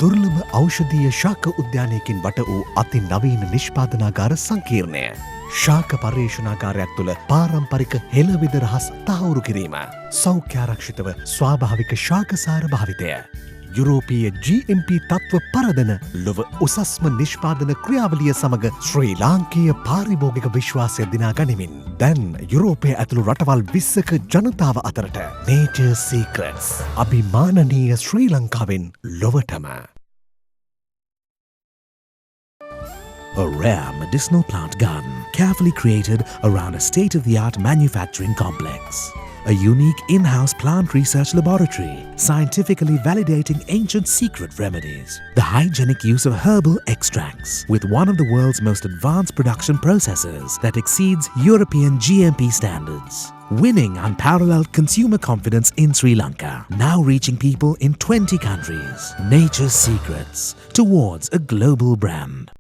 දුර්ලභ ඖෂධීය ශාක උද්‍යානයකින් වට වූ අති නවීන නිෂ්පාදනාගාර සංකීර්ණය. ශාක පර්යේෂණාගාරයක් තුළ පාරම්පරික හෙළවිද රහස් තහවුරු කිරීම. සෞඛ්‍යාරක්ෂිතව ස්වාභාවික ශාකසාර භාවිතය. යුරෝපීය GMP තත්ත්ව පරදන ලොව උසස්ම නිෂ්පාදන ක්‍රියාවලිය සමඟ ශ්‍රී ලාංකීය පාරිභෝගික විශ්වාසය දිනා ගනිමින් දැන් යුරෝපය ඇතුළු රටවල් 20ක ජනතාව අතරට Nature Secrets අභිමානනීය ශ්‍රී ලංකාවෙන් ලොවටම. A rare medicinal plant garden carefully created around a state-of-the-art manufacturing complex. A unique in-house plant research laboratory, scientifically validating ancient secret remedies. The hygienic use of herbal extracts with one of the world's most advanced production processes that exceeds European GMP standards. Winning unparalleled consumer confidence in Sri Lanka. Now reaching people in 20 countries. Nature's Secrets towards a global brand.